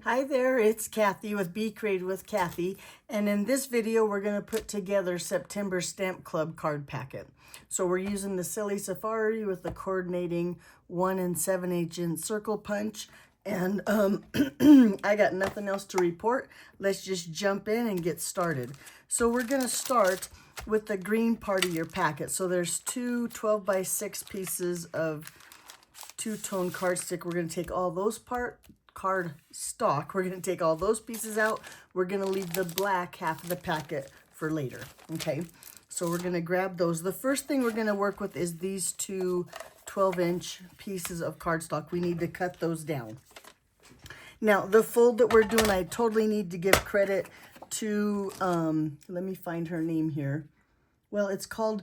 Hi there, it's Kathy with Be Creative with Kathy, and in this video we're going to put together September Stamp Club card packet. So we're using the Silly Safari with the coordinating 1 7/8 inch circle punch, and I got nothing else to report. Let's just jump in and get started. So we're going to start with the green part of your packet. So there's two 12 by 6 pieces of two-tone cardstock. We're going to take all those card stock. We're going to take all those pieces out. We're going to leave the black half of the packet for later. Okay, so we're going to grab those. The first thing we're going to work with is these two 12-inch pieces of cardstock. We need to cut those down. Now, the fold that we're doing, I totally need to give credit to, let me find her name here. Well, it's called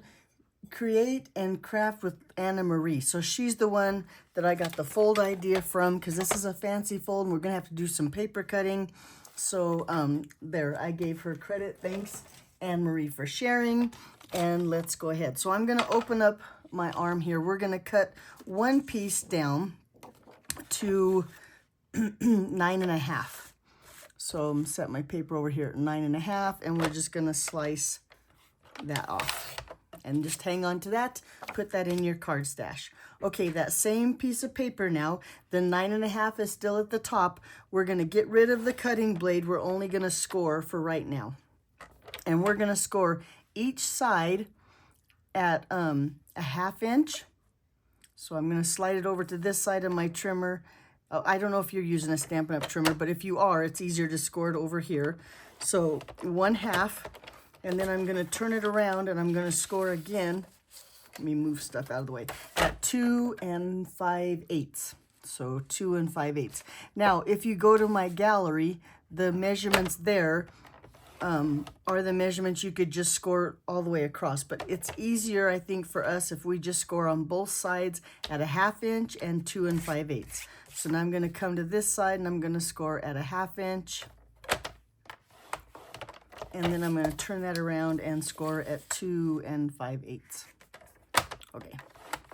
Create and Craft with Anna Marie. So she's the one that I got the fold idea from, because this is a fancy fold and we're gonna have to do some paper cutting. So there, I gave her credit. Thanks, Anne Marie, for sharing. And let's go ahead. So I'm gonna open up my arm here. We're gonna cut one piece down to 9.5. So I'm set my paper over here at 9.5, and we're just gonna slice that off. And just hang on to that, put that in your card stash. Okay, that same piece of paper now, the 9.5 is still at the top. We're gonna get rid of the cutting blade. We're only gonna score for right now. And we're gonna score each side at a 1/2 inch. So I'm gonna slide it over to this side of my trimmer. Oh, I don't know if you're using a Stampin' Up! Trimmer, but if you are, it's easier to score it over here. So 1/2. And then I'm going to turn it around and I'm going to score again. Let me move stuff out of the way. At 2 5/8. So 2 5/8. Now, if you go to my gallery, the measurements there are the measurements you could just score all the way across. But it's easier, I think, for us if we just score on both sides at a 1/2 inch and 2 5/8. So now I'm going to come to this side and I'm going to score at a 1/2 inch. And then I'm going to turn that around and score at 2 5/8. Okay,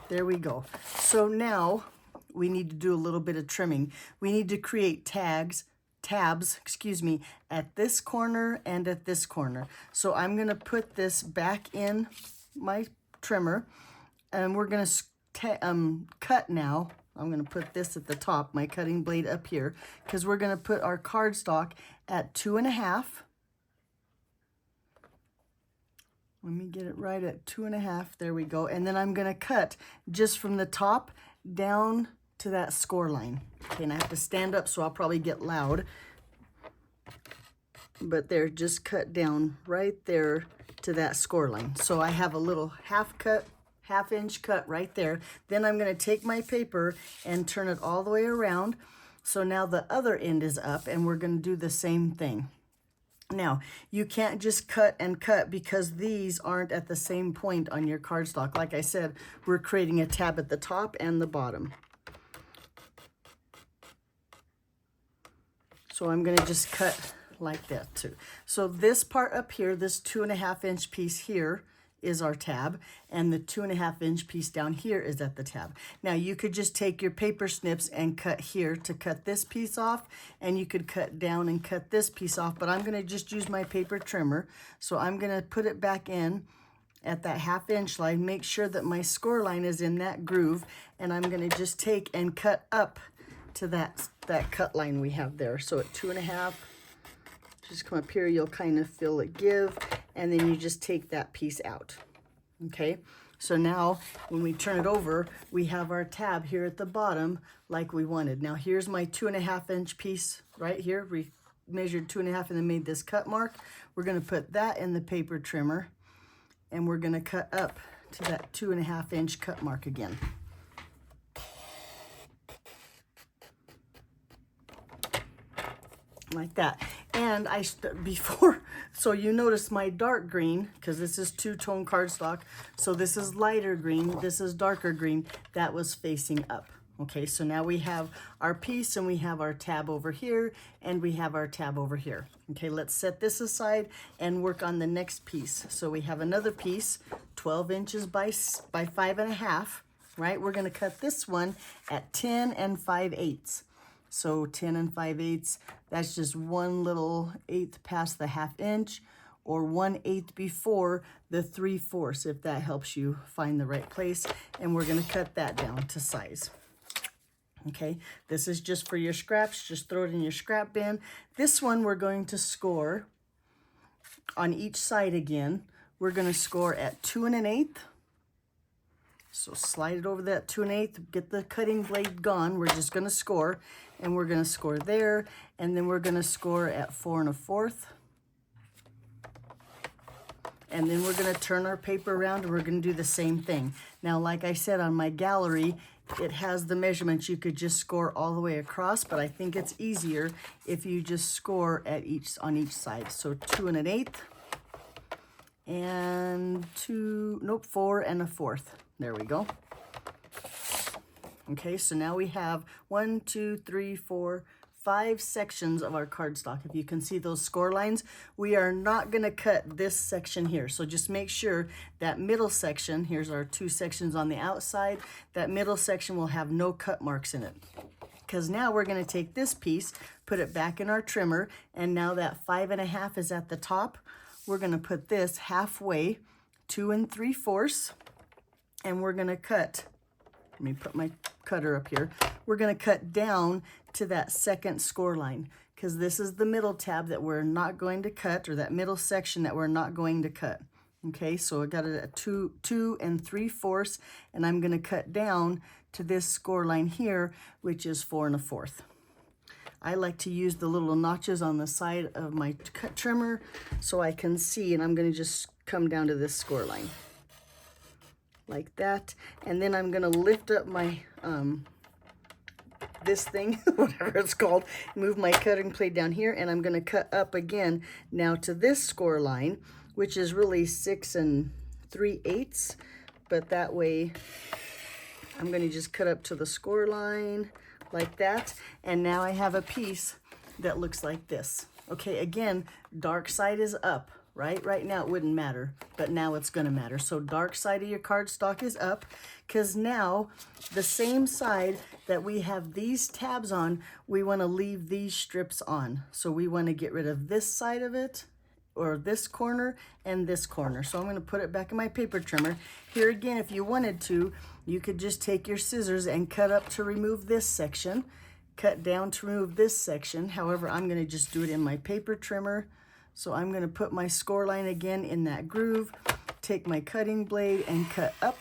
there we go. So now we need to do a little bit of trimming. We need to create tabs, at this corner and at this corner. So I'm going to put this back in my trimmer, and we're going to cut now. I'm going to put this at the top, my cutting blade up here, because we're going to put our cardstock at 2.5. Let me get it right at 2.5. There we go. And then I'm going to cut just from the top down to that score line. Okay, and I have to stand up, so I'll probably get loud. But there, just cut down right there to that score line. So I have a little 1/2 inch cut right there. Then I'm going to take my paper and turn it all the way around. So now the other end is up, and we're going to do the same thing. Now, you can't just cut and cut because these aren't at the same point on your cardstock. Like I said, we're creating a tab at the top and the bottom. So I'm going to just cut like that too. So this part up here, this 2.5 inch piece here, is our tab, and the 2.5 inch piece down here is at the tab. Now you could just take your paper snips and cut here to cut this piece off, and you could cut down and cut this piece off, but I'm going to just use my paper trimmer. So I'm going to put it back in at that 1/2 inch line, make sure that my score line is in that groove, and I'm going to just take and cut up to that cut line we have there. So at 2.5, just come up here, you'll kind of feel it give, and then you just take that piece out. Okay, so now when we turn it over, we have our tab here at the bottom like we wanted. Now here's my 2.5 inch piece right here. We measured 2.5 and then made this cut mark. We're going to put that in the paper trimmer, and we're going to cut up to that 2.5 inch cut mark again. Like that. And so you notice my dark green, because this is two-tone cardstock, so this is lighter green, this is darker green, that was facing up. Okay, so now we have our piece, and we have our tab over here, and we have our tab over here. Okay, let's set this aside and work on the next piece. So we have another piece, 12 inches by 5.5, right? We're going to cut this one at 10 5/8. So 10 5/8, that's just one little eighth past the 1/2 inch, or 1/8 before the 3/4, if that helps you find the right place. And we're gonna cut that down to size. Okay, this is just for your scraps. Just throw it in your scrap bin. This one we're going to score on each side again. We're gonna score at 2 1/8. So slide it over that 2 1/8, get the cutting blade gone. We're just gonna score, and we're gonna score there, and then we're gonna score at 4 1/4. And then we're gonna turn our paper around and we're gonna do the same thing. Now, like I said, on my gallery, it has the measurements. You could just score all the way across, but I think it's easier if you just score at on each side. So 2 1/8 and 4 1/4. There we go. Okay, so now we have 1, 2, 3, 4, 5 sections of our cardstock. If you can see those score lines, we are not going to cut this section here. So just make sure that middle section, here's our 2 sections on the outside, that middle section will have no cut marks in it. Because now we're going to take this piece, put it back in our trimmer, and now that 5 1/2 is at the top, we're going to put this halfway, 2 3/4, and we're going to cut. Let me put my cutter up here. We're going to cut down to that second score line, because this is the middle tab that we're not going to cut, or that middle section that we're not going to cut. Okay, so I got it at 2 3/4, and I'm going to cut down to this score line here, which is 4 1/4. I like to use the little notches on the side of my cut trimmer so I can see, and I'm going to just come down to this score line like that, and then I'm going to lift up my this thing, whatever it's called, move my cutting blade down here, and I'm going to cut up again now to this score line, which is really 6 3/8, but that way I'm going to just cut up to the score line like that, and now I have a piece that looks like this. Okay, again, dark side is up. Right now it wouldn't matter, but now it's going to matter. So dark side of your cardstock is up, because now the same side that we have these tabs on, we want to leave these strips on. So we want to get rid of this side of it, or this corner and this corner. So I'm going to put it back in my paper trimmer. Here again, if you wanted to, you could just take your scissors and cut up to remove this section, cut down to remove this section. However, I'm going to just do it in my paper trimmer. So I'm going to put my score line again in that groove, take my cutting blade and cut up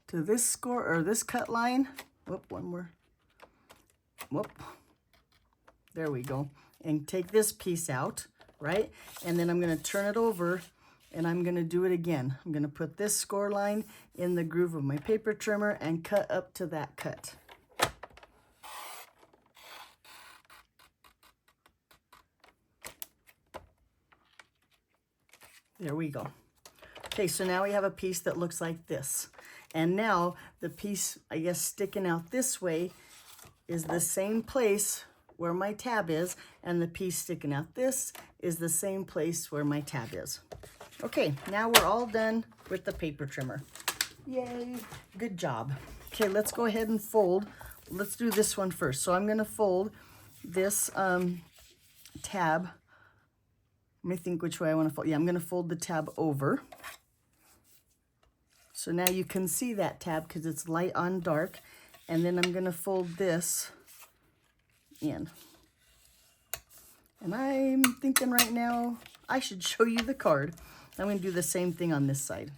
to this score, or this cut line. Whoop, one more. Whoop. There we go. And take this piece out, right? And then I'm going to turn it over, and I'm going to do it again. I'm going to put this score line in the groove of my paper trimmer and cut up to that cut. There we go. Okay, so now we have a piece that looks like this. And now the piece, I guess, sticking out this way is the same place where my tab is, and the piece sticking out this is the same place where my tab is. Okay, now we're all done with the paper trimmer. Yay, good job. Okay, let's go ahead and fold. Let's do this one first. So I'm gonna fold this tab. Let me think which way I want to fold. Yeah, I'm going to fold the tab over. So now you can see that tab because it's light on dark. And then I'm going to fold this in. And I'm thinking right now I should show you the card. I'm going to do the same thing on this side.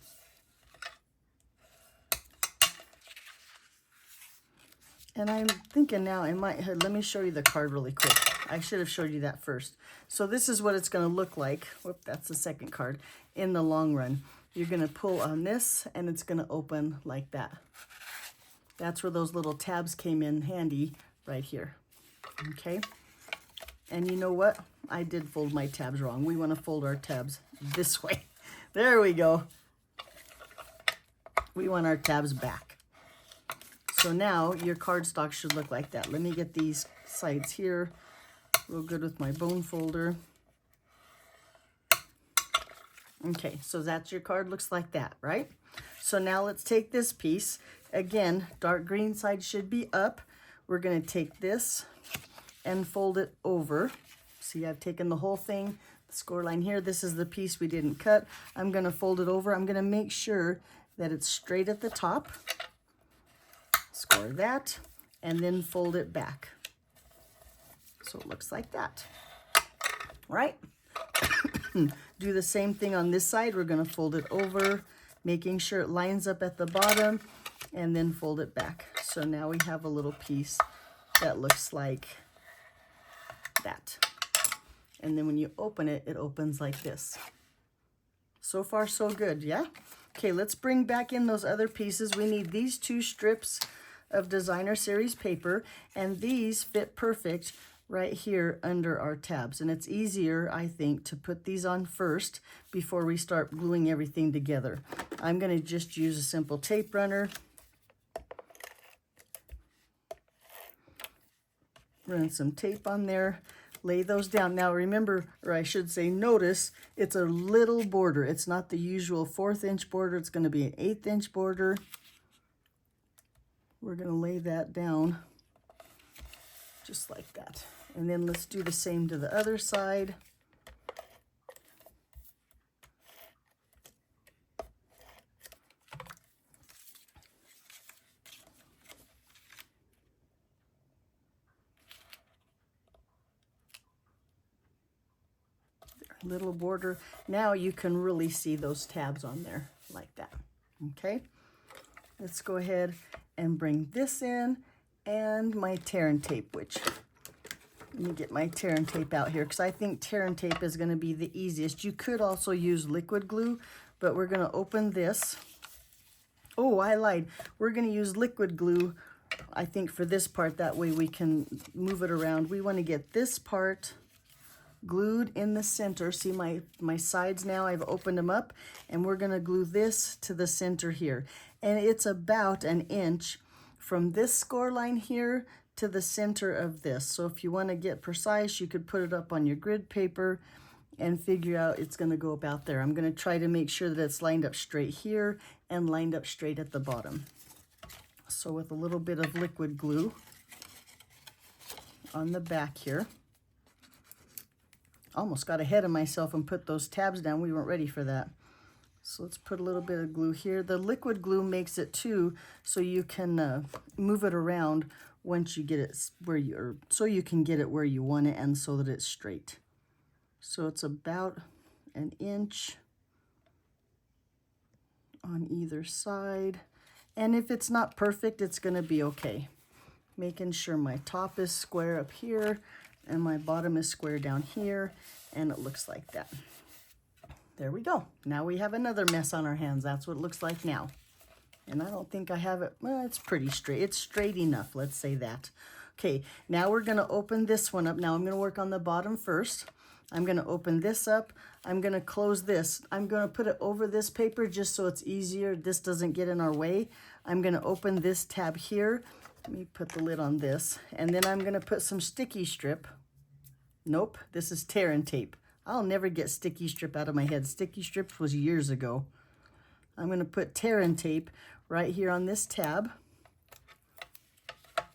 And I'm thinking now I might, let me show you the card really quick. I should have showed you that first. So this is what it's going to look like. Whoop, that's the second card. In the long run, you're going to pull on this, and it's going to open like that. That's where those little tabs came in handy, right here. Okay. And you know what? I did fold my tabs wrong. We want to fold our tabs this way. There we go. We want our tabs back. So now your cardstock should look like that. Let me get these sides here real good with my bone folder. Okay, so that's your card, looks like that, right? So now let's take this piece. Again, dark green side should be up. we're going to take this and fold it over. See, I've taken the whole thing, the score line here. This is the piece we didn't cut. I'm going to fold it over. I'm going to make sure that it's straight at the top. Score that, and then fold it back. So it looks like that, right? Do the same thing on this side. We're going to fold it over, making sure it lines up at the bottom, and then fold it back. So now we have a little piece that looks like that. And then when you open it, it opens like this. So far, so good, yeah? Okay, let's bring back in those other pieces. We need these 2 strips of Designer Series paper, and these fit perfect right here under our tabs. And it's easier, I think, to put these on first before we start gluing everything together. I'm going to just use a simple tape runner. Run some tape on there. Lay those down. Now remember, or I should say notice, it's a little border. It's not the usual 1/4 inch border. It's going to be an 1/8 inch border. We're going to lay that down just like that. And then let's do the same to the other side. Little border. Now you can really see those tabs on there like that. Okay, let's go ahead and bring this in, and my tear and tape, which let me get my tear and tape out here because I think tear and tape is going to be the easiest. You could also use liquid glue, but we're going to open this. Oh, I lied. We're going to use liquid glue, I think, for this part. That way we can move it around. We want to get this part glued in the center. See my sides now, I've opened them up, and we're going to glue this to the center here. And it's about 1 inch from this score line here to the center of this. So if you want to get precise, you could put it up on your grid paper and figure out it's going to go about there. I'm going to try to make sure that it's lined up straight here and lined up straight at the bottom. So with a little bit of liquid glue on the back here. Almost got ahead of myself and put those tabs down. We weren't ready for that. So let's put a little bit of glue here. The liquid glue makes it too, so you can move it around once you get it where so you can get it where you want it and so that it's straight. So it's about 1 inch on either side. And if it's not perfect, it's going to be okay. Making sure my top is square up here and my bottom is square down here, and it looks like that. There we go. Now we have another mess on our hands. That's what it looks like now. And I don't think I have it, well, it's pretty straight. It's straight enough, let's say that. Okay, now we're gonna open this one up. Now I'm gonna work on the bottom first. I'm gonna open this up. I'm gonna close this. I'm gonna put it over this paper just so it's easier. This doesn't get in our way. I'm gonna open this tab here. Let me put the lid on this. And then I'm gonna put some sticky strip. Nope, this is tear and tape. I'll never get sticky strip out of my head. Sticky strips was years ago. I'm gonna put tear and tape right here on this tab.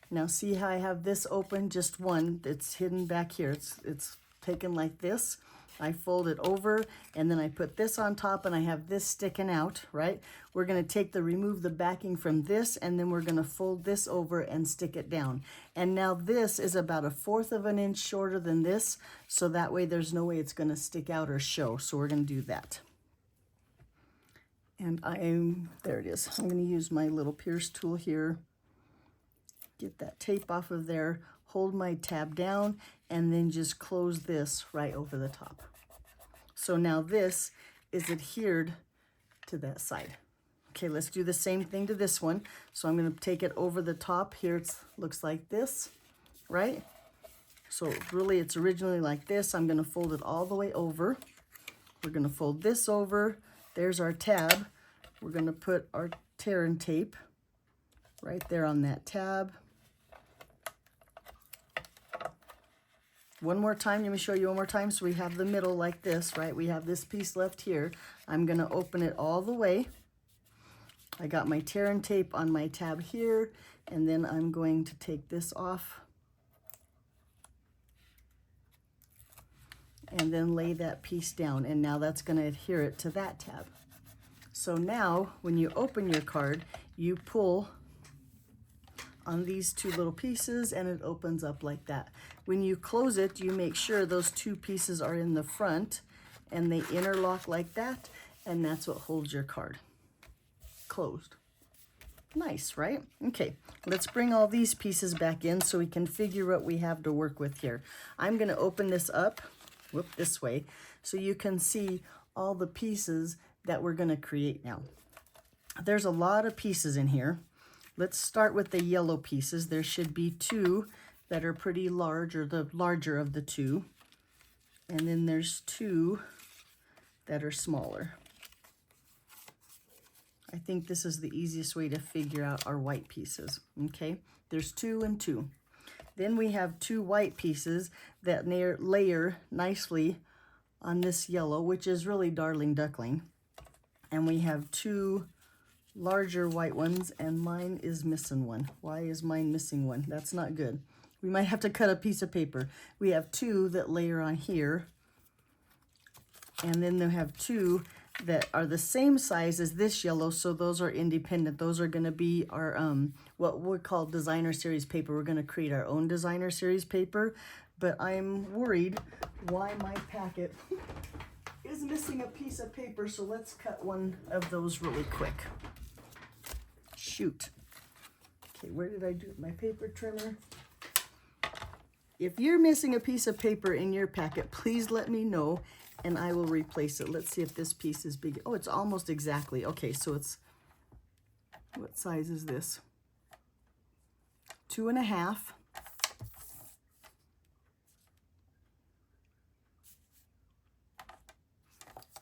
Now see how I have this open, just one, it's hidden back here. It's taken like this. I fold it over, and then I put this on top, and I have this sticking out, right? We're gonna remove the backing from this, and then we're gonna fold this over and stick it down. And now this is about 1/4 of an inch shorter than this, so that way there's no way it's gonna stick out or show. So we're gonna do that. And there it is. I'm gonna use my little pierce tool here. Get that tape off of there, hold my tab down, and then just close this right over the top. So now this is adhered to that side. Okay, let's do the same thing to this one. So I'm gonna take it over the top. Here it looks like this, right? So really it's originally like this. I'm gonna fold it all the way over. We're gonna fold this over. There's our tab. We're gonna put our tear and tape right there on that tab. One more time, let me show you one more time. So we have the middle like this, right? We have this piece left here. I'm gonna open it all the way. I got my tear and tape on my tab here, and then I'm going to take this off and then lay that piece down, and now that's going to adhere it to that tab. So now when you open your card, you pull on these two little pieces and it opens up like that. When you close it, you make sure those two pieces are in the front and they interlock like that, and that's what holds your card closed. Nice, right? Okay, let's bring all these pieces back in so we can figure what we have to work with here. I'm going to open this up, this way, so you can see all the pieces that we're going to create now. There's a lot of pieces in here. Let's start with the yellow pieces. There should be two that are pretty large, or the larger of the two. And then there's two that are smaller. I think this is the easiest way to figure out our white pieces, okay? There's 2 and 2. Then we have 2 white pieces that layer nicely on this yellow, which is really Darling Duckling. And we have 2 larger white ones, and mine is missing one. Why is mine missing one? That's not good. We might have to cut a piece of paper. We have 2 that layer on here, and then they have 2 that are the same size as this yellow, so those are independent. Those are going to be our what we call designer series paper. We're going to create our own designer series paper, but I'm worried why my packet is missing a piece of paper, so let's cut one of those really quick. Shoot. Okay, where did I do my paper trimmer? If you're missing a piece of paper in your packet, please let me know and I will replace it. Let's see if this piece is big. Oh, it's almost exactly. Okay, so it's, what size is this? 2.5.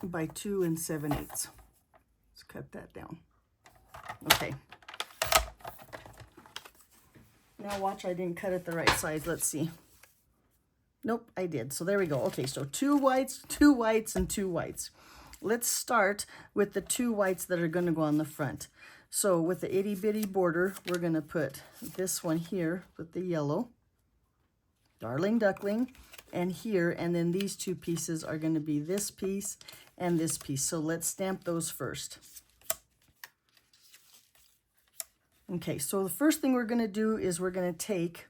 By 2 7/8. Let's cut that down. Okay. Now watch, I didn't cut it the right size. Let's see. Nope, I did. So there we go. Okay, so 2 whites, 2 whites, and 2 whites. Let's start with the 2 whites that are going to go on the front. So with the itty bitty border, we're going to put this one here with the yellow, Darling Duckling, and here, and then these 2 pieces are going to be this piece and this piece. So let's stamp those first. Okay, so the first thing we're going to do is we're going to take,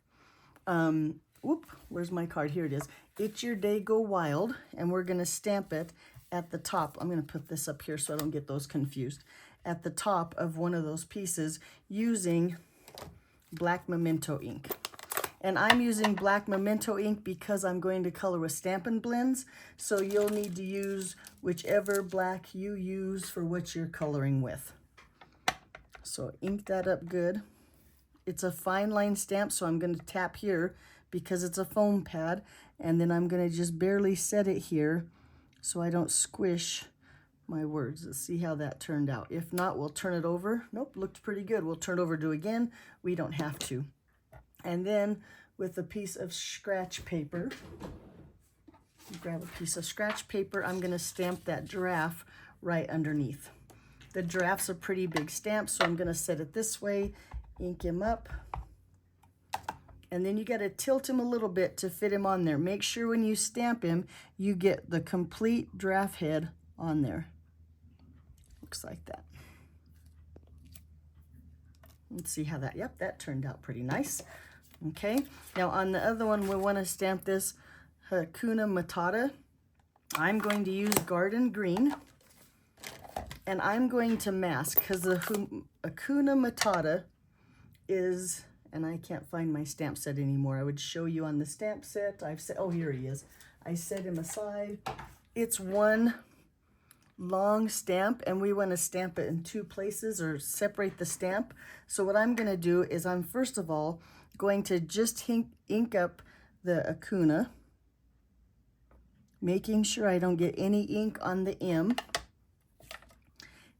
where's my card? Here it is. It's Your Day Go Wild, and we're going to stamp it at the top. I'm going to put this up here so I don't get those confused. At the top of one of those pieces using black Memento ink. And I'm using black Memento ink because I'm going to color with Stampin' Blends, so you'll need to use whichever black you use for what you're coloring with. So ink that up good. It's a fine line stamp, so I'm going to tap here because it's a foam pad, and then I'm going to just barely set it here so I don't squish my words. Let's see how that turned out. If not, we'll turn it over. Nope, looked pretty good. We'll turn it over, do again. We don't have to. And then with a piece of scratch paper, grab a piece of scratch paper, I'm going to stamp that giraffe right underneath. The giraffe's a pretty big stamp, so I'm going to set it this way, ink him up. And then you got to tilt him a little bit to fit him on there. Make sure when you stamp him, you get the complete giraffe head on there. Looks like that. Let's see how that, yep, that turned out pretty nice. Okay, now on the other one, we want to stamp this Hakuna Matata. I'm going to use Garden Green. And I'm going to mask because the Hakuna Matata is, and I can't find my stamp set anymore. I would show you on the stamp set. I've set, oh, here he is. I set him aside. It's one long stamp, and we want to stamp it in 2 places or separate the stamp. So what I'm going to do is I'm first of all going to just ink up the Hakuna, making sure I don't get any ink on the M.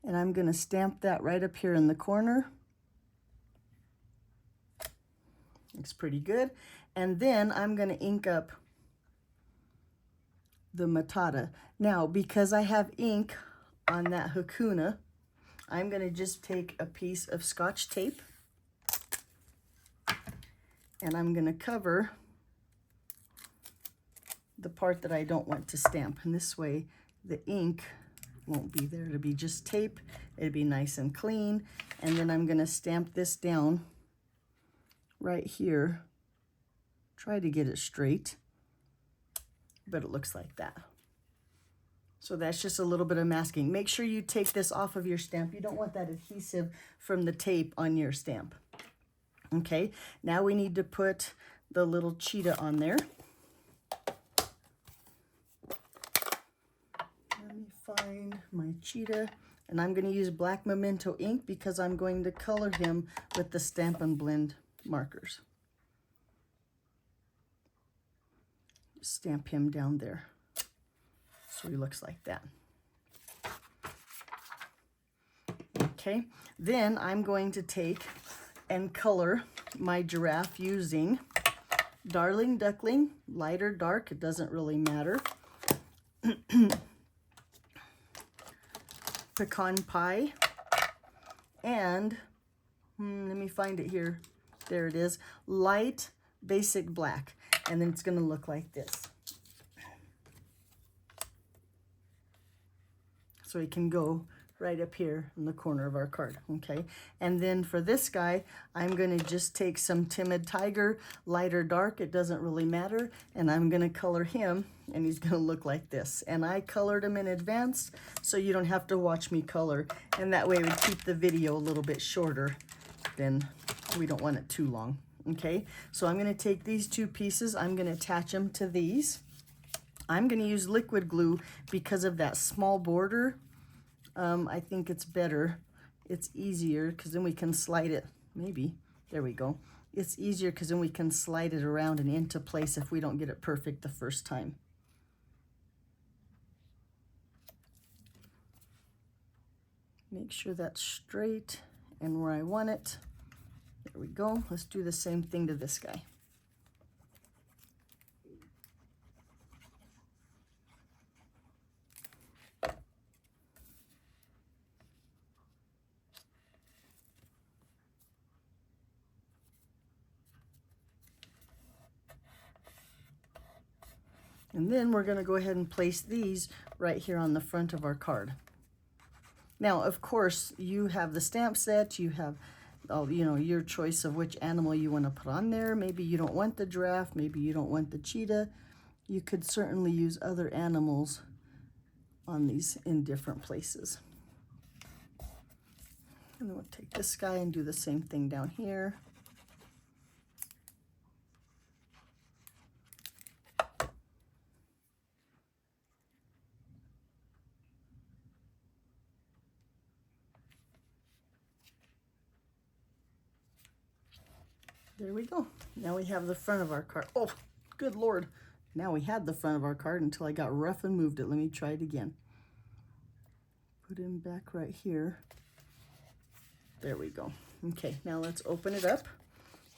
And I'm going to stamp that right up here in the corner. Looks pretty good. And then I'm going to ink up the Matata. Now, because I have ink on that Hakuna, I'm going to just take a piece of Scotch tape and I'm going to cover the part that I don't want to stamp. And this way the ink won't be there. It'll be just tape. It'll be nice and clean. And then I'm going to stamp this down right here. Try to get it straight, but it looks like that. So that's just a little bit of masking. Make sure you take this off of your stamp. You don't want that adhesive from the tape on your stamp. Okay, now we need to put the little cheetah on there. Let me find my cheetah. And I'm going to use black Memento ink because I'm going to color him with the Stampin' Blend markers. Stamp him down there. So he looks like that. Okay, then I'm going to take and color my giraffe using Darling Duckling, light or dark, it doesn't really matter. Pecan Pie, and let me find it here. There it is, light basic black, and then it's going to look like this. So it can go right up here in the corner of our card, okay? And then for this guy, I'm going to just take some Timid Tiger, light or dark, it doesn't really matter, and I'm going to color him, and he's going to look like this. And I colored him in advance, so you don't have to watch me color, and that way we keep the video a little bit shorter, then we don't want it too long, okay? So I'm going to take these two pieces, I'm going to attach them to these. I'm going to use liquid glue because of that small border. I think it's better. It's easier because then we can slide it. Maybe. There we go. It's easier because then we can slide it around and into place if we don't get it perfect the first time. Make sure that's straight and where I want it. There we go. Let's do the same thing to this guy. And then we're going to go ahead and place these right here on the front of our card. Now, of course, you have the stamp set, you have, your choice of which animal you want to put on there. Maybe you don't want the giraffe, maybe you don't want the cheetah. You could certainly use other animals on these in different places. And then we'll take this guy and do the same thing down here. There we go. Now we have the front of our card. Oh, good Lord. Now we had the front of our card until I got rough and moved it. Let me try it again. Put him back right here. There we go. Okay, now let's open it up.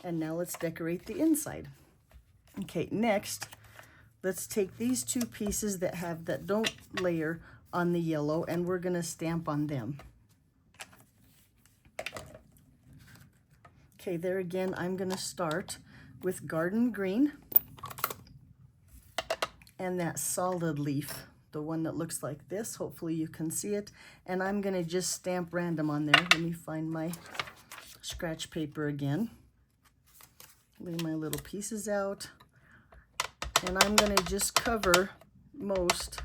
And now let's decorate the inside. Okay, next, let's take these two pieces that don't layer on the yellow, and we're going to stamp on them. Okay, there again, I'm going to start with Garden Green and that solid leaf, the one that looks like this. Hopefully you can see it. And I'm going to just stamp random on there. Let me find my scratch paper again. Lay my little pieces out. And I'm going to just cover most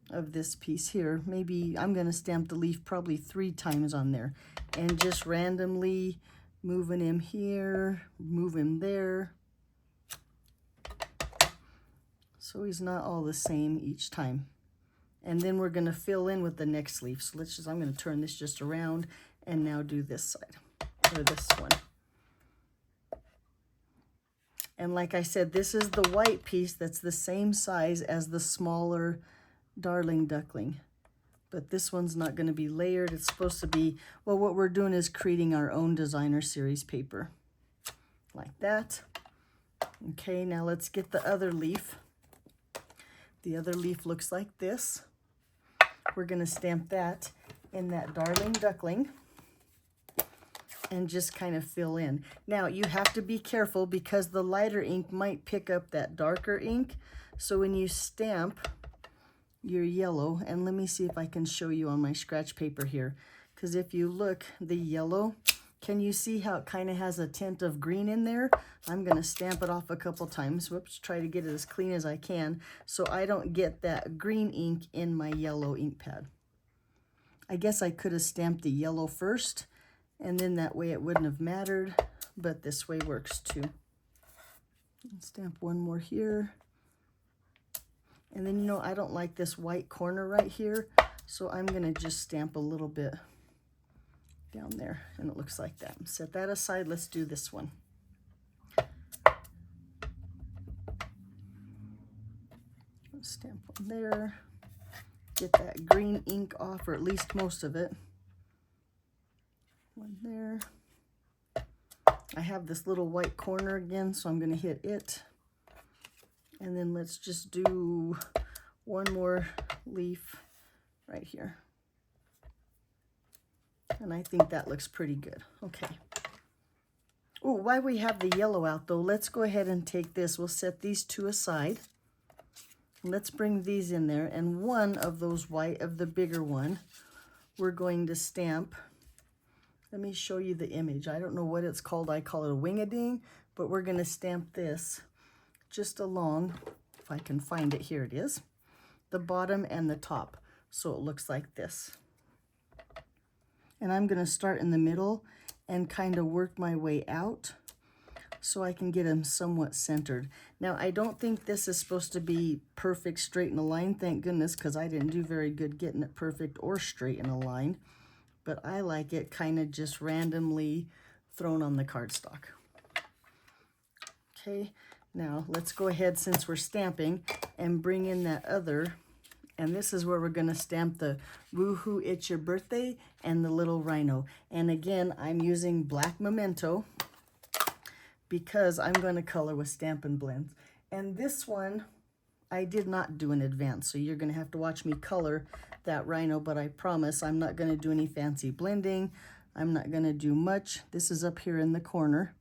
of this piece here. Maybe I'm going to stamp the leaf probably 3 times on there. And just randomly moving him here, move him there. So he's not all the same each time. And then we're going to fill in with the next leaf. So I'm going to turn this just around and now do this side, or this one. And like I said, this is the white piece that's the same size as the smaller Darling Duckling. But this one's not going to be layered. It's supposed to be, well, what we're doing is creating our own designer series paper. Like that. Okay, now let's get the other leaf. The other leaf looks like this. We're going to stamp that. in that Darling Duckling and just kind of fill in. Now you have to be careful because the lighter ink might pick up that darker ink. So when you stamp your yellow, and let me see if I can show you on my scratch paper here, because if you look, the yellow, can you see how it kind of has a tint of green in there? I'm going to stamp it off a couple times. Whoops, try to get it as clean as I can so I don't get that green ink in my yellow ink pad. I guess I could have stamped the yellow first, and then that way it wouldn't have mattered, but this way works too. Stamp one more here. And then, you know, I don't like this white corner right here, so I'm going to just stamp a little bit down there, and it looks like that. Set that aside. Let's do this one. Stamp one there. Get that green ink off, or at least most of it. One there. I have this little white corner again, so I'm going to hit it. And then let's just do one more leaf right here. And I think that looks pretty good. Okay. Oh, while we have the yellow out though, let's go ahead and take this. We'll set these two aside. Let's bring these in there. And one of those white, of the bigger one, we're going to stamp. Let me show you the image. I don't know what it's called. I call it a wing-a-ding, but we're going to stamp this just along, if I can find it, here it is, the bottom and the top, so it looks like this. And I'm going to start in the middle and kind of work my way out so I can get them somewhat centered. Now, I don't think this is supposed to be perfect straight in a line, thank goodness, because I didn't do very good getting it perfect or straight in a line, but I like it kind of just randomly thrown on the cardstock. Okay. Now, let's go ahead, since we're stamping, and bring in that other, and this is where we're going to stamp the Woohoo It's Your Birthday and the little rhino. And again, I'm using black Memento because I'm going to color with Stampin' Blends. And this one, I did not do in advance, so you're going to have to watch me color that rhino, but I promise I'm not going to do any fancy blending. I'm not going to do much. This is up here in the corner.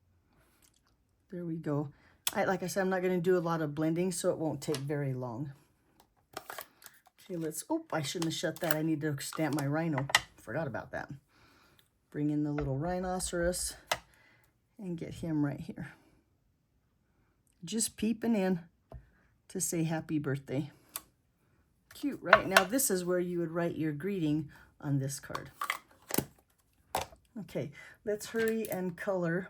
There we go. Like I said, I'm not going to do a lot of blending, so it won't take very long. Okay, let's, oh, I shouldn't have shut that. I need to stamp my rhino. Forgot about that. Bring in the little rhinoceros and get him right here. Just peeping in to say happy birthday. Cute, right? Now, this is where you would write your greeting on this card. Okay, let's hurry and color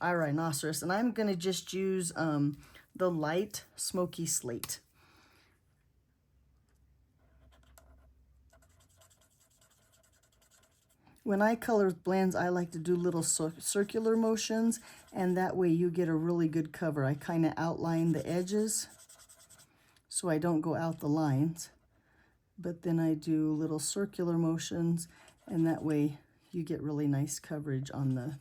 our rhinoceros, and I'm going to just use the light smoky slate. When I color with blends, I like to do little circular motions, and that way you get a really good cover. I kind of outline the edges so I don't go out the lines, but then I do little circular motions, and that way you get really nice coverage on the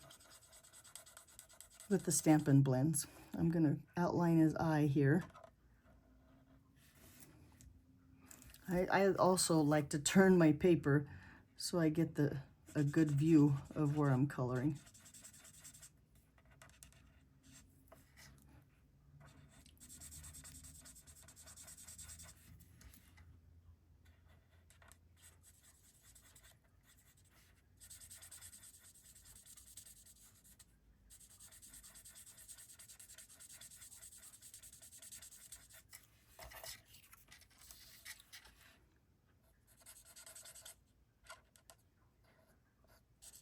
with the Stampin' Blends. I'm going to outline his eye here. I also like to turn my paper so I get a good view of where I'm coloring.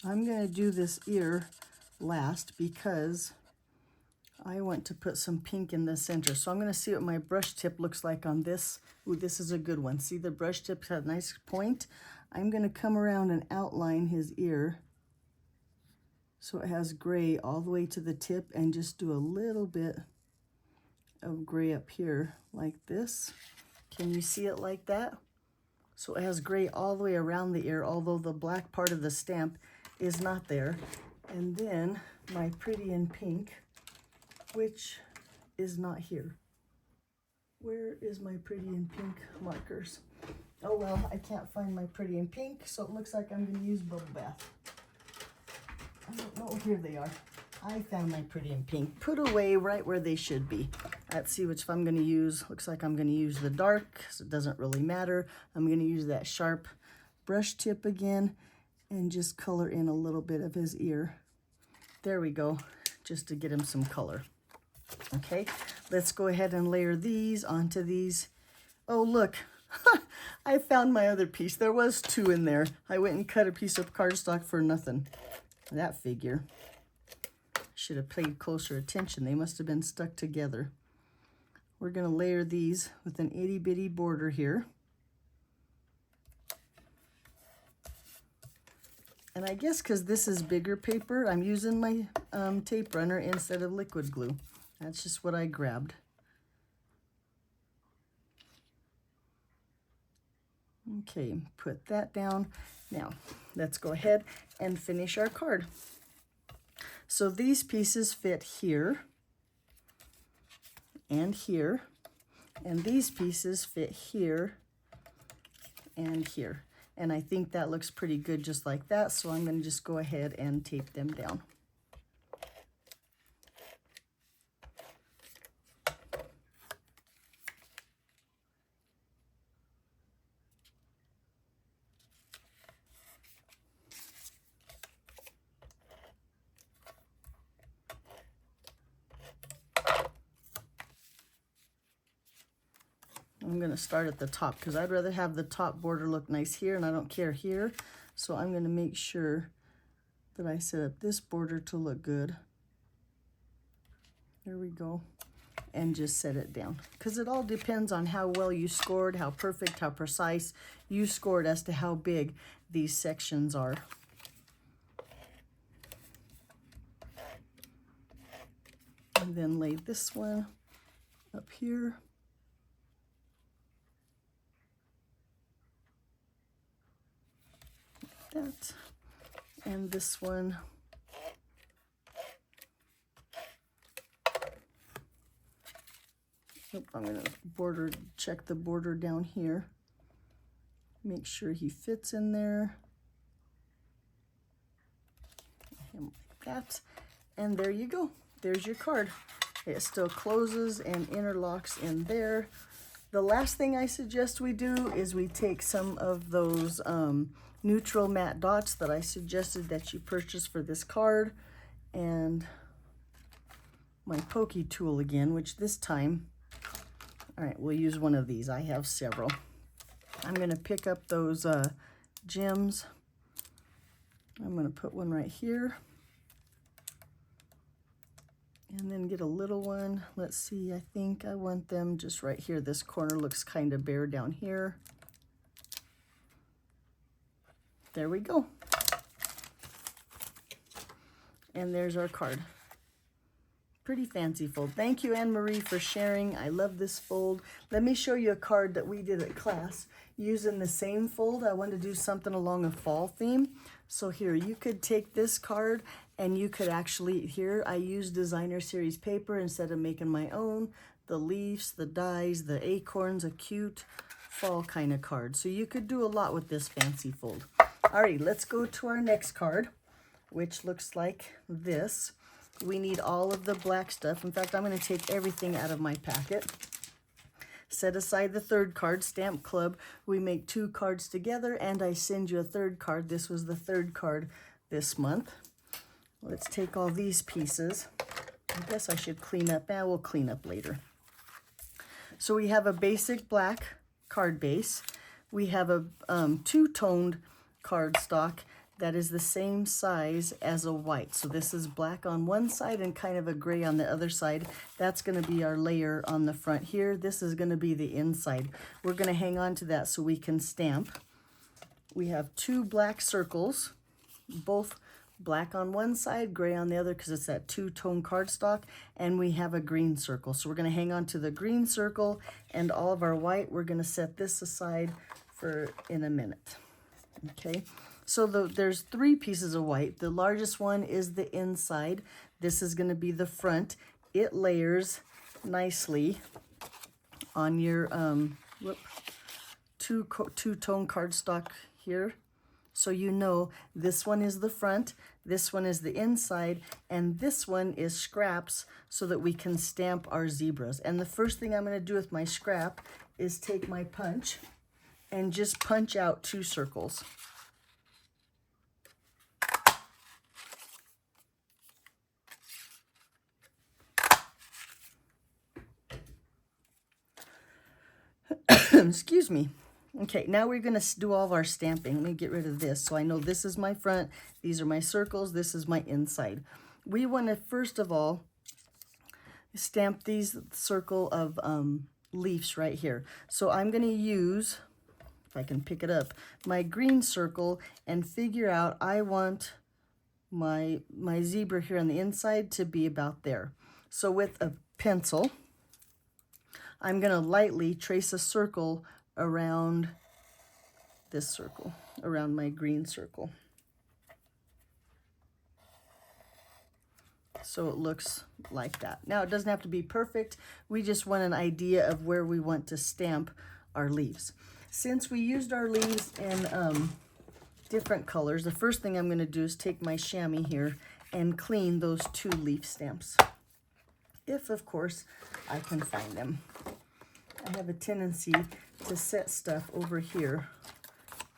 I'm going to do this ear last because I want to put some pink in the center. So I'm going to see what my brush tip looks like on this. Ooh, this is a good one. See, the brush tip has a nice point. I'm going to come around and outline his ear so it has gray all the way to the tip, and just do a little bit of gray up here like this. Can you see it like that? So it has gray all the way around the ear, although the black part of the stamp is not there. And then my pretty in pink, which is not here. Where is my pretty in pink markers? Oh well, I can't find my Pretty in Pink, so it looks like I'm going to use Bubble Bath. I don't know, here they are. I found my Pretty in Pink, put away right where they should be. Let's see which I'm going to use. Looks like I'm going to use the dark, so it doesn't really matter. I'm going to use that sharp brush tip again and just color in a little bit of his ear. There we go, just to get him some color. Okay, let's go ahead and layer these onto these. Oh, look, I found my other piece. There was two in there. I went and cut a piece of cardstock for nothing. That figure. Should have paid closer attention. They must have been stuck together. We're going to layer these with an itty bitty border here. And I guess because this is bigger paper, I'm using my tape runner instead of liquid glue. That's just what I grabbed. Okay, put that down. Now, let's go ahead and finish our card. So these pieces fit here and here, and these pieces fit here and here. And I think that looks pretty good just like that, so I'm going to just go ahead and tape them down. I'm going to start at the top because I'd rather have the top border look nice here, and I don't care here. So I'm going to make sure that I set up this border to look good. There we go. And just set it down. Because it all depends on how well you scored, how perfect, how precise you scored as to how big these sections are. And then lay this one up here. That, and this one I'm going to check the border down here, make sure he fits in there, him like that, and there you go. There's your card. It still closes and interlocks in there. The last thing I suggest we do is we take some of those neutral matte dots that I suggested that you purchase for this card, and my pokey tool again, which this time, all right, we'll use one of these. I have several. I'm going to pick up those gems. I'm going to put one right here. And then get a little one. Let's see, I think I want them just right here. This corner looks kind of bare down here. There we go. And there's our card. Pretty fancy fold. Thank you, Anne Marie, for sharing. I love this fold. Let me show you a card that we did at class using the same fold. I wanted to do something along a fall theme. So here, you could take this card and you could actually, here I use designer series paper instead of making my own. The leaves, the dies, the acorns, a cute fall kind of card. So you could do a lot with this fancy fold. All right, let's go to our next card, which looks like this. We need all of the black stuff. In fact, I'm going to take everything out of my packet. Set aside the third card, Stamp Club. We make 2 cards together, and I send you a third card. This was the third card this month. Let's take all these pieces. I guess I should clean up. We'll clean up later. So we have a basic black card base. We have a two-toned cardstock that is the same size as a white. So this is black on one side and kind of a gray on the other side. That's going to be our layer on the front here. This is going to be the inside. We're going to hang on to that so we can stamp. We have 2 black circles, both black on one side, gray on the other, because it's that two-tone cardstock, and we have a green circle. So we're going to hang on to the green circle, and all of our white, we're going to set this aside for in a minute. Okay. So there's 3 pieces of white. The largest one is the inside. This is going to be the front. It layers nicely on your 2 two-tone cardstock here. So you know this one is the front, this one is the inside, and this one is scraps so that we can stamp our zebras. And the first thing I'm going to do with my scrap is take my punch and just punch out 2 circles. Excuse me. Okay, now we're going to do all of our stamping. Let me get rid of this. So I know this is my front, these are my circles, this is my inside. We want to, first of all, stamp these circle of leaves right here. So I'm going to use, if I can pick it up, my green circle and figure out I want my zebra here on the inside to be about there. So with a pencil, I'm going to lightly trace a circle around this circle, around my green circle. So it looks like that. Now it doesn't have to be perfect. We just want an idea of where we want to stamp our leaves. Since we used our leaves in different colors, the first thing I'm going to do is take my chamois here and clean those 2 leaf stamps. If, of course, I can find them. I have a tendency to set stuff over here,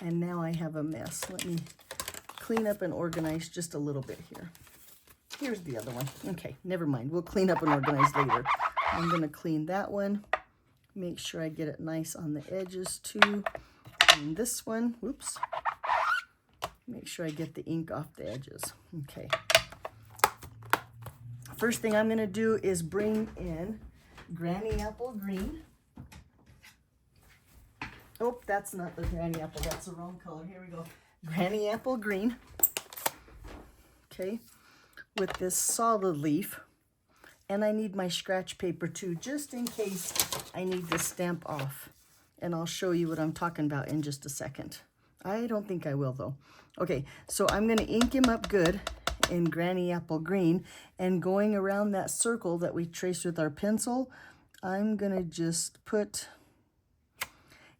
and now I have a mess. Let me clean up and organize just a little bit here. Here's the other one. Okay, never mind. We'll clean up and organize later. I'm going to clean that one. Make sure I get it nice on the edges too. And this one, whoops. Make sure I get the ink off the edges. Okay. First thing I'm going to do is bring in Granny Apple Green. Oh, that's not the Granny Apple. That's the wrong color. Here we go. Granny Apple Green. Okay. With this solid leaf. And I need my scratch paper too, just in case I need to stamp off. And I'll show you what I'm talking about in just a second. I don't think I will though. Okay, so I'm going to ink him up good in Granny Apple Green. And going around that circle that we traced with our pencil, I'm going to just put...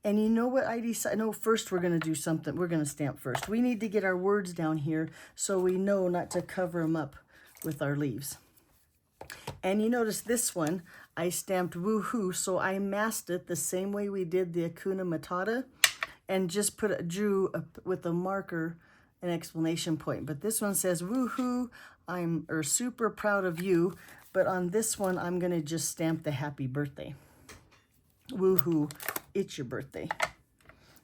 And you know what I decided? No, first we're going to do something. We're going to stamp first. We need to get our words down here so we know not to cover them up with our leaves. And you notice this one, I stamped woohoo, so I masked it the same way we did the Hakuna Matata and just drew with a marker an exclamation point. But this one says woohoo, I'm super proud of you. But on this one, I'm going to just stamp the happy birthday. Woohoo, it's your birthday.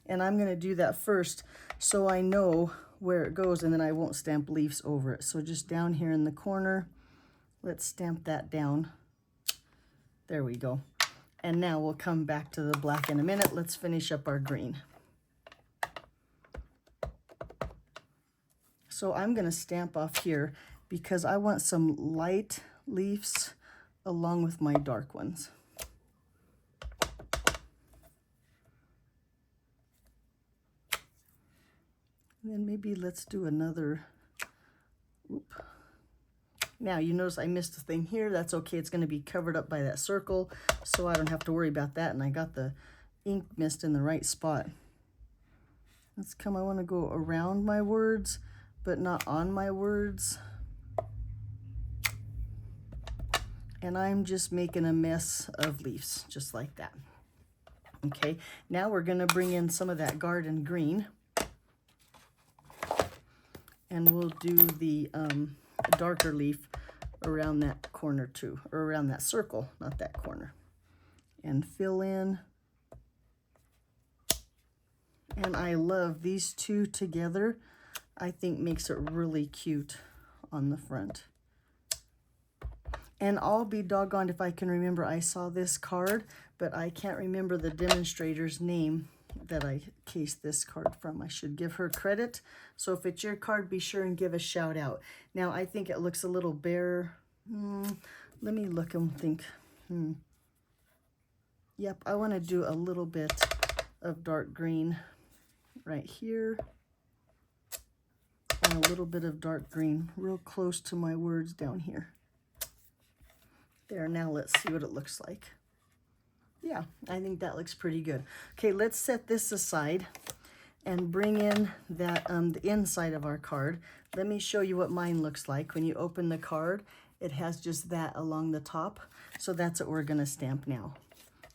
And I'm going to do that first so I know where it goes, and then I won't stamp leaves over it. So just down here in the corner, let's stamp that down. There we go. And now we'll come back to the black in a minute. Let's finish up our green. So I'm going to stamp off here because I want some light leaves along with my dark ones. And then maybe let's do another, whoop. Now you notice I missed a thing here. That's okay, it's gonna be covered up by that circle, so I don't have to worry about that, and I got the ink mist in the right spot. Let's come, I wanna go around my words, but not on my words. And I'm just making a mess of leaves, just like that. Okay, now we're gonna bring in some of that garden green. And we'll do the darker leaf around that corner too, or around that circle, not that corner. And fill in. And I love these two together. I think makes it really cute on the front. And I'll be doggone if I can remember, I saw this card, but I can't remember the demonstrator's name that I cased this card from. I should give her credit. So if it's your card, be sure and give a shout out. Now I think it looks a little bare. Let me look and think. Yep, I want to do a little bit of dark green right here. And a little bit of dark green real close to my words down here. There, now let's see what it looks like. Yeah, I think that looks pretty good. Okay, let's set this aside and bring in that the inside of our card. Let me show you what mine looks like. When you open the card, it has just that along the top. So that's what we're gonna stamp now.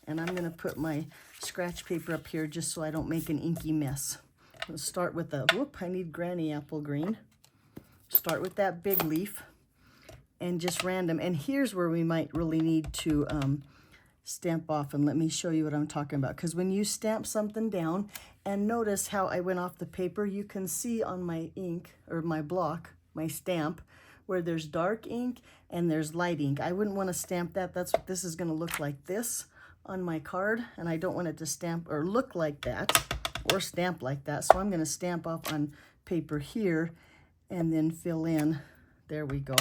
And I'm gonna put my scratch paper up here just so I don't make an inky mess. Let's start with the, whoop, I need Granny Apple Green. Start with that big leaf and just random. And here's where we might really need to stamp off, and let me show you what I'm talking about. Because when you stamp something down, and notice how I went off the paper, you can see on my ink, or my block, my stamp, where there's dark ink and there's light ink. I wouldn't want to stamp that. That's what this is going to look like this on my card, and I don't want it to stamp or look like that or stamp like that. So I'm going to stamp off on paper here and then fill in. There we go.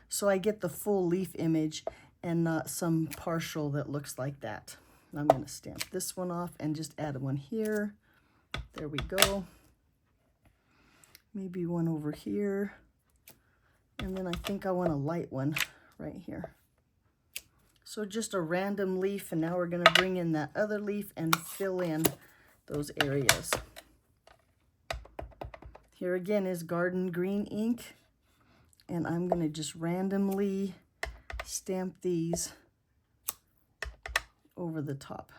So I get the full leaf image and not some partial that looks like that. I'm going to stamp this one off and just add one here. There we go. Maybe one over here. And then I think I want a light one right here. So just a random leaf, and now we're going to bring in that other leaf and fill in those areas. Here again is Garden Green ink, and I'm going to just randomly stamp these over the top.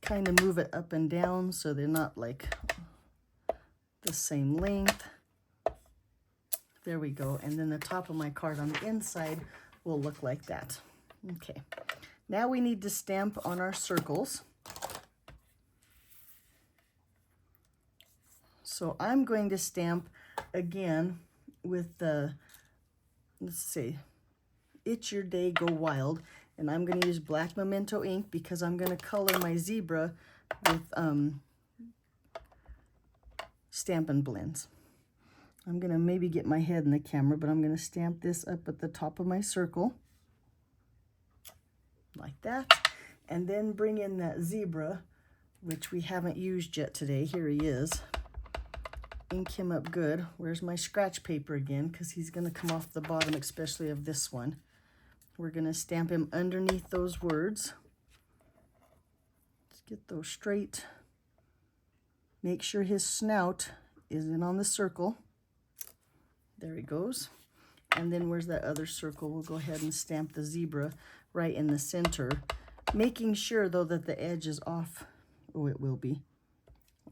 Kind of move it up and down so they're not like the same length. There we go. And then the top of my card on the inside will look like that. Okay. Now we need to stamp on our circles. So I'm going to stamp again with the, let's see, It's Your Day, Go Wild. And I'm going to use black Memento ink because I'm going to color my zebra with Stampin' Blends. I'm going to maybe get my head in the camera, but I'm going to stamp this up at the top of my circle. Like that. And then bring in that zebra, which we haven't used yet today. Here he is. Ink him up good. Where's my scratch paper again? Because he's going to come off the bottom, especially of this one. We're going to stamp him underneath those words. Let's get those straight. Make sure his snout is in on the circle. There he goes. And then where's that other circle? We'll go ahead and stamp the zebra right in the center, making sure though that the edge is off. Oh, it will be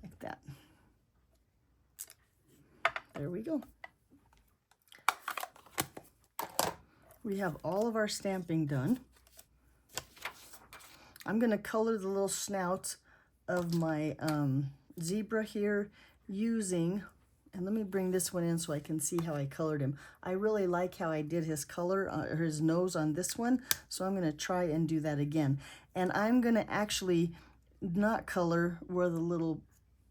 like that. There we go. We have all of our stamping done. I'm going to color the little snouts of my zebra here using, and let me bring this one in so I can see how I colored him. I really like how I did his color, or his nose on this one, so I'm going to try and do that again. And I'm going to actually not color where the little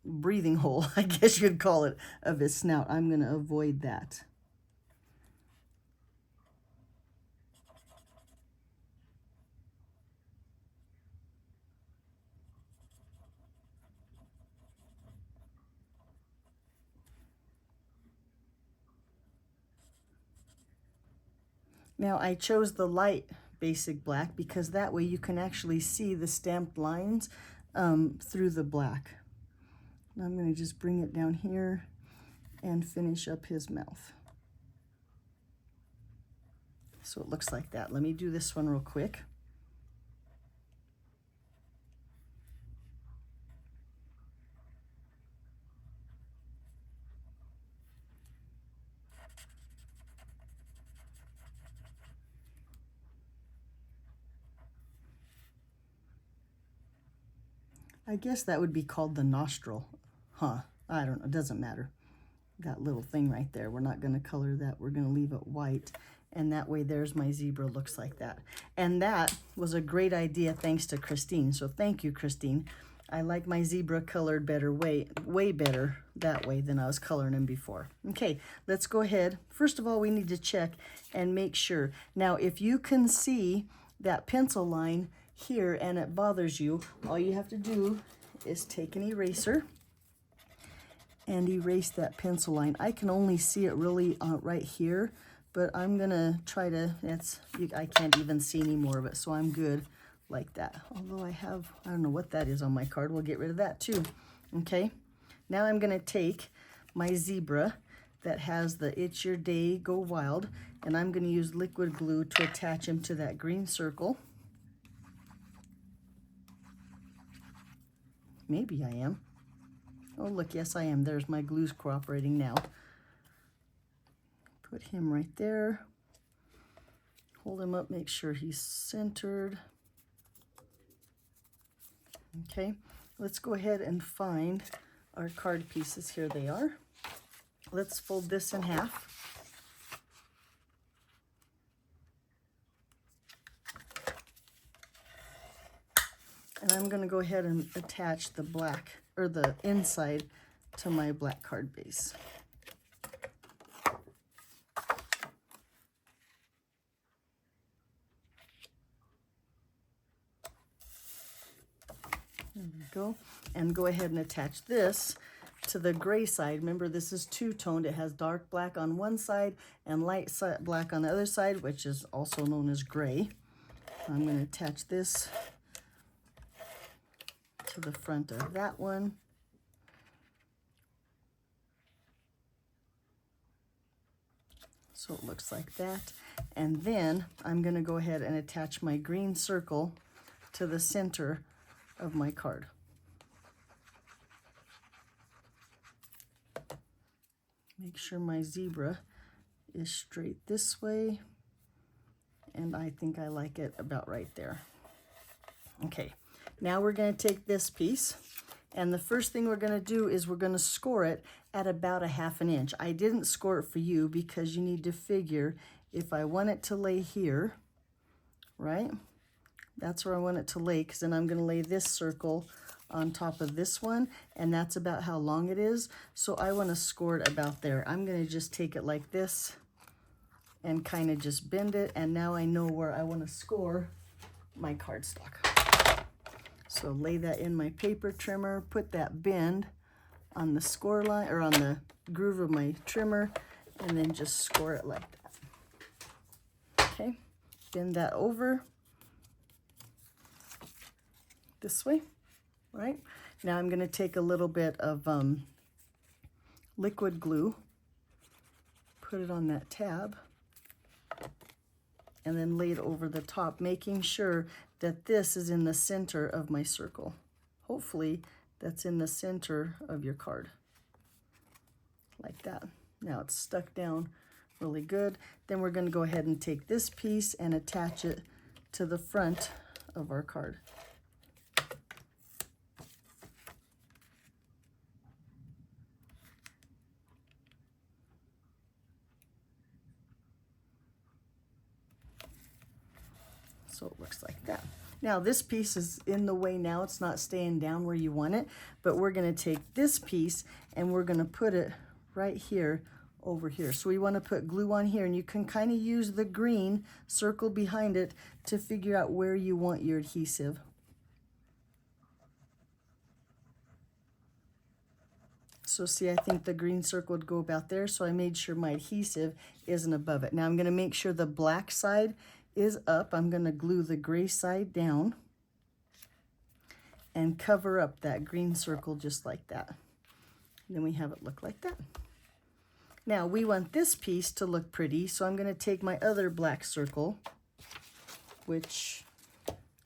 breathing hole, I guess you'd call it, of his snout. I'm going to avoid that. Now I chose the light basic black because that way you can actually see the stamped lines through the black. And I'm going to just bring it down here and finish up his mouth. So it looks like that. Let me do this one real quick. I guess that would be called the nostril, huh? I don't know, it doesn't matter. That little thing right there, we're not going to color that. We're going to leave it white, and that way there's my zebra, looks like that. And that was a great idea thanks to Christine, so thank you, Christine. I like my zebra colored better, way better that way than I was coloring him before. Okay, let's go ahead. First of all, we need to check and make sure. Now, if you can see that pencil line here and it bothers you, all you have to do is take an eraser and erase that pencil line. I can only see it really right here, but I'm gonna try to, I can't even see any more of it, so I'm good like that. Although I don't know what that is on my card. We'll get rid of that too. Okay, now I'm gonna take my zebra that has the It's Your Day, Go Wild, and I'm gonna use liquid glue to attach him to that green circle. Maybe I am. Oh, look, yes, I am. There's my glue's cooperating now. Put him right there. Hold him up, make sure he's centered. Okay, let's go ahead and find our card pieces. Here they are. Let's fold this in half. And I'm going to go ahead and attach the black, or the inside, to my black card base. There we go. And go ahead and attach this to the gray side. Remember, this is two-toned. It has dark black on one side and light black on the other side, which is also known as gray. I'm going to attach this to the front of that one. So it looks like that. And then I'm going to go ahead and attach my green circle to the center of my card. Make sure my zebra is straight this way, and I think I like it about right there. Okay, now we're going to take this piece, and the first thing we're going to do is we're going to score it at about 1/2 inch. I didn't score it for you because you need to figure if I want it to lay here, right? That's where I want it to lay, because then I'm going to lay this circle on top of this one, and that's about how long it is. So I want to score it about there. I'm going to just take it like this and kind of just bend it, and now I know where I want to score my cardstock. So lay that in my paper trimmer, put that bend on the score line, or on the groove of my trimmer, and then just score it like that. Okay, bend that over this way. Right, now I'm going to take a little bit of liquid glue, put it on that tab, and then lay it over the top, making sure that this is in the center of my circle. Hopefully that's in the center of your card, like that. Now it's stuck down really good. Then we're going to go ahead and take this piece and attach it to the front of our card. So it looks like that. Now this piece is in the way now. It's not staying down where you want it, but we're going to take this piece and we're going to put it right here over here. So we want to put glue on here, and you can kind of use the green circle behind it to figure out where you want your adhesive. So see, I think the green circle would go about there, so I made sure my adhesive isn't above it. Now I'm going to make sure the black side is up. I'm going to glue the gray side down and cover up that green circle just like that. And then we have it look like that. Now we want this piece to look pretty, so I'm going to take my other black circle, which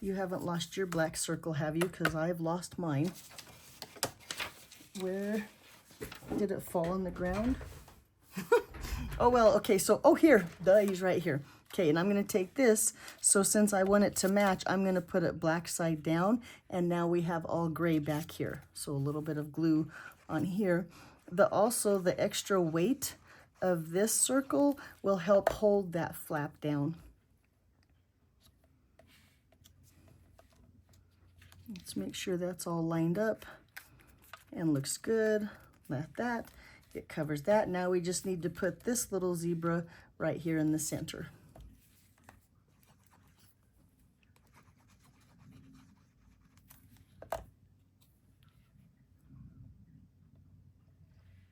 you haven't lost your black circle, have you? Because I've lost mine. Where did it fall on the ground? Oh, well, okay, so, oh, here, he's right here. Okay, and I'm going to take this, so since I want it to match, I'm going to put it black side down, and now we have all gray back here. So a little bit of glue on here. Also, the extra weight of this circle will help hold that flap down. Let's make sure that's all lined up and looks good. Like that. It covers that. Now we just need to put this little zebra right here in the center.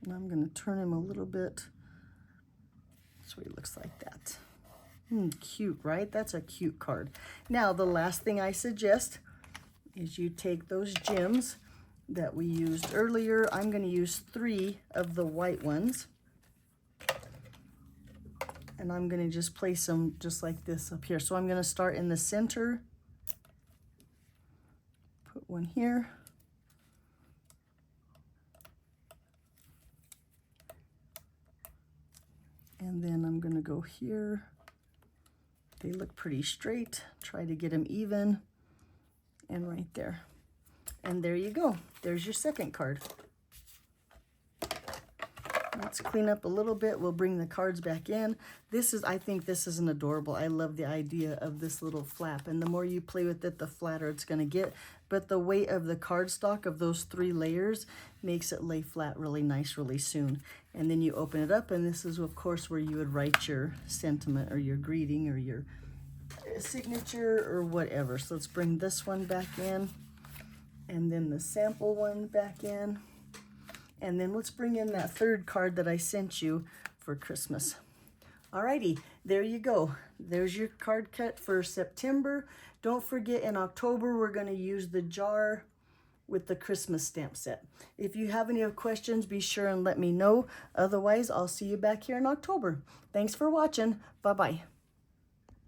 And I'm going to turn him a little bit so he looks like that. Cute, right? That's a cute card. Now, the last thing I suggest is you take those gems that we used earlier. I'm going to use 3 of the white ones. And I'm going to just place them just like this up here. So I'm going to start in the center. Put one here. And then I'm going to go here. They look pretty straight. Try to get them even. And right there. And there you go. There's your second card. Let's clean up a little bit. We'll bring the cards back in. I think this is an adorable. I love the idea of this little flap. And the more you play with it, the flatter it's going to get. But the weight of the cardstock of those 3 layers makes it lay flat really nice really soon. And then you open it up, and this is, of course, where you would write your sentiment or your greeting or your signature or whatever. So let's bring this one back in. And then the sample one back in. And then let's bring in that 3rd card that I sent you for Christmas. Alrighty, there you go. There's your card cut for September. Don't forget, in October, we're going to use the jar with the Christmas stamp set. If you have any questions, be sure and let me know. Otherwise, I'll see you back here in October. Thanks for watching. Bye-bye.